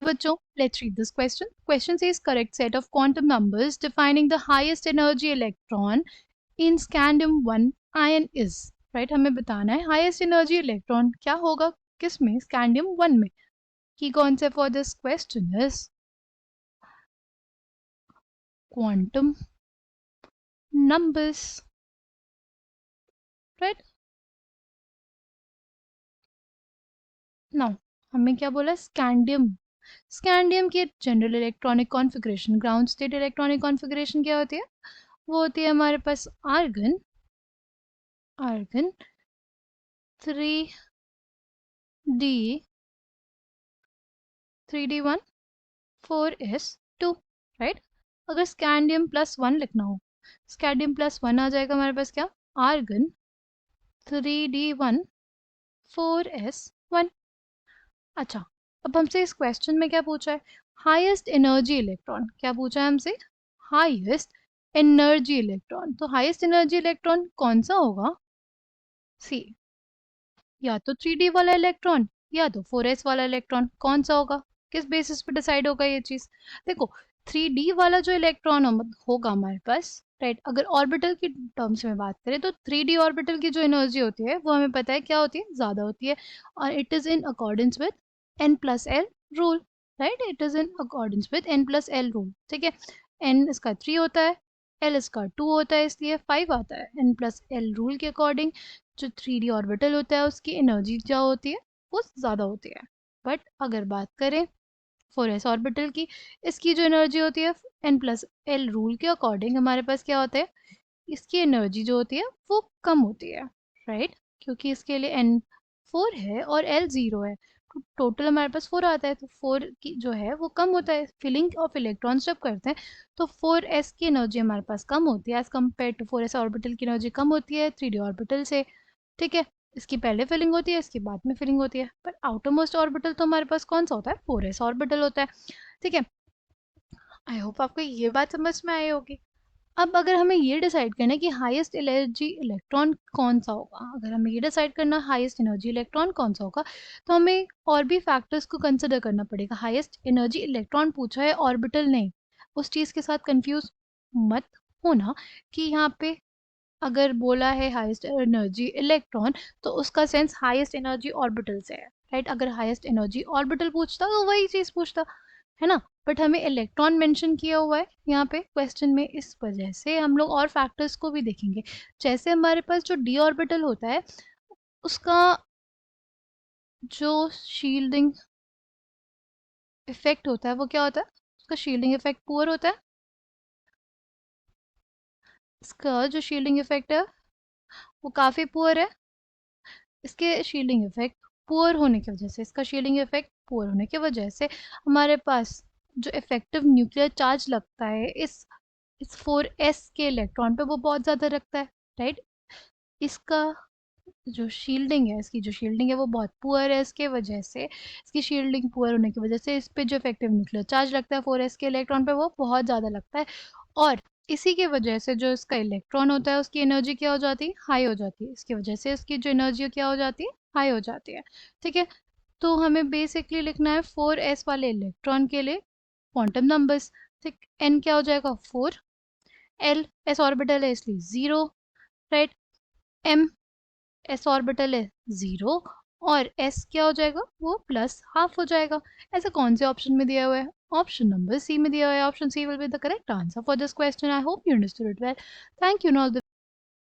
बच्चों, let's read this question. Question says correct set of quantum numbers defining the highest energy electron in scandium 1 ion is. Right, हमें बताना है highest energy electron क्या होगा किस में, scandium 1 में. Key concept for this question is quantum numbers. Right, now हमें क्या बोला, स्कैंडियम. स्कैंडियम की general electronic configuration, ground state electronic configuration क्या होती है, वो होती है हमारे पास argon, argon 3d1 4s2. Right, अगर स्कैंडियम प्लस 1 लिखना हो, स्कैंडियम प्लस 1 आ जाएगा हमारे पास क्या, आर्गन 3d1 4s1. अच्छा, अब हमसे इस क्वेश्चन में क्या पूछा है, हाईएस्ट एनर्जी इलेक्ट्रॉन. क्या पूछा है हमसे, हाईएस्ट एनर्जी इलेक्ट्रॉन. तो हाईएस्ट एनर्जी इलेक्ट्रॉन कौन सा होगा, सी, या तो 3d वाला इलेक्ट्रॉन या तो 4s वाला इलेक्ट्रॉन. कौन सा होगा, किस बेसिस पे डिसाइड होगा ये चीज. देखो, 3d वाला जो इलेक्ट्रॉन होगा हमारे पास, राइट, अगर ऑर्बिटल की टर्म्स में बात करें तो 3d ऑर्बिटल की जो एनर्जी होती है वो हमें पता है क्या होती है, ज्यादा होती है. और it is in accordance with n+l rule. Right, it is in accordance with n+l rule. ठीक है, n इसका 3 होता है, l इसका 2 होता है, इसलिए 5 आता है. n+l रूल के अकॉर्डिंग जो 3d ऑर्बिटल होता है उसकी एनर्जी क्या होती है, वो ज़्यादा होती है. बट अगर बात करें 4s ऑर्बिटल की, इसकी जो एनर्जी होती है n+l रूल के अकॉर्डिंग हमारे पास क्या होता है, इसकी एनर्जी जो होती है वो कम होती है. राइट, क्योंकि इसके लिए n 4 है और l 0 है, तो टोटल हमारे पास 4 आता है. तो 4 की जो है वो कम होता है. फिलिंग ऑफ इलेक्ट्रॉन्स जब करते हैं तो 4s की एनर्जी हमारे पास कम होती है as compare to 4s orbital की एनर्जी कम होती है 3d ऑर्बिटल से. ठीक है, इसकी पहले फिलिंग होती है, इसकी बाद में फिलिंग होती है. पर आउटर मोस्ट ऑर्बिटल तो हमारे पास कौन सा होता है, 4s ऑर्बिटल होता है. ठीक है, आई होप आपको ये बात समझ में आई होगी. अब अगर हमें ये डिसाइड करना है कि हाईएस्ट एनर्जी इलेक्ट्रॉन कौन सा होगा, अगर हमें ये डिसाइड करना है हाईएस्ट एनर्जी इलेक्ट्रॉन कौन सा होगा, तो हमें और भी फैक्टर्स को कंसिडर करना पड़ेगा. हाईएस्ट एनर्जी इलेक्ट्रॉन पूछा है, ऑर्बिटल नहीं. उस चीज़ के साथ कंफ्यूज मत होना कि यहाँ पे अगर बोला है हाईएस्ट एनर्जी इलेक्ट्रॉन तो उसका सेंस हाईएस्ट एनर्जी ऑर्बिटल से है. राइट, अगर हाईएस्ट एनर्जी ऑर्बिटल पूछता तो वही चीज़ पूछता है ना. बट हमें इलेक्ट्रॉन मेंशन किया हुआ है यहाँ पे क्वेश्चन में, इस वजह से हम लोग और फैक्टर्स को भी देखेंगे. जैसे हमारे पास जो डी ऑर्बिटल होता है उसका जो शील्डिंग इफेक्ट होता है वो क्या होता है, उसका शील्डिंग इफेक्ट पुअर होता है. इसका जो शील्डिंग इफेक्ट है वो काफ़ी पुअर है. इसके शील्डिंग इफेक्ट पुअर होने की वजह से, इसका शील्डिंग इफेक्ट पुअर होने की वजह से हमारे पास जो इफेक्टिव न्यूक्लियर चार्ज लगता है इस 4s के इलेक्ट्रॉन पे वो बहुत ज़्यादा रखता है. राइट, इसका जो शील्डिंग है, इसकी जो शील्डिंग है वो बहुत पुअर है. इसके वजह से, इसकी शील्डिंग पुअर होने की वजह से इस पे जो इफेक्टिव न्यूक्लियर चार्ज लगता है 4s के इलेक्ट्रॉन पे वो बहुत ज़्यादा लगता है. और इसी की वजह से जो इसका इलेक्ट्रॉन होता है उसकी एनर्जी क्या हो जाती है, हाई हो जाती है. इसकी वजह से इसकी जो एनर्जी क्या हो जाती है, हाई हो जाती है. ठीक है, तो हमें बेसिकली लिखना है 4s वाले इलेक्ट्रॉन के लिए क्वांटम नंबर्स. ठीक, n क्या हो जाएगा 4, l s ऑर्बिटल है इसलिए 0. राइट, m s ऑर्बिटल है 0 और s क्या हो जाएगा, वो प्लस हाफ हो जाएगा. ऐसा कौन से ऑप्शन में दिया हुआ है, ऑप्शन नंबर सी में दिया हुआ है. Option C will be the correct answer for this question. I hope you understood it well. Thank you.